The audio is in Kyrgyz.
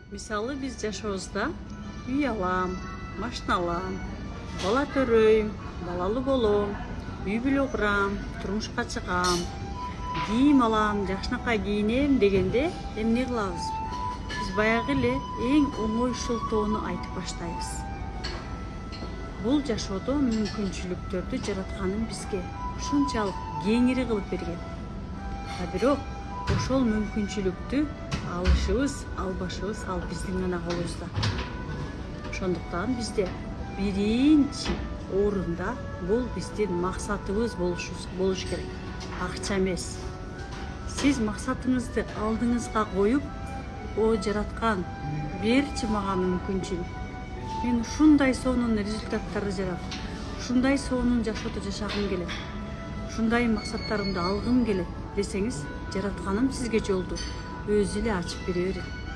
Мисалы биз жашообузда үй алам, машина алам, бала төрөйм, балалуу болом, үй бүлө курам, турмушка чыгам, кийим алам, жакшынакай кийинем дегенде эмне кылабыз? Биз баягы эле эң оңойшолтоону айтып баштайбыз. Бул жашоодо мүмкүнчүлүктөрдү жаратканын бизге ушунчалык кеңири кылып берген. А бирок ошол мүмкүнчүлүктү алышыбыз, албашыбыз ал биздин гана колубузда. Ошондуктан бизде биринчи орунда бул биздин максатыбыз болуш керек. Акча эмес. Сиз максатыңызды алдыңызга коюп, о жараткан, берчи мага мүмкүнчүлүк. Мен ушундай сонун результаттарды жарап, ушундай сонун жашоодо жашагым келет. Ушундай максаттарымды алгым келет десеңиз, жаратканым сизге жолду өзү эле ачып бере берет.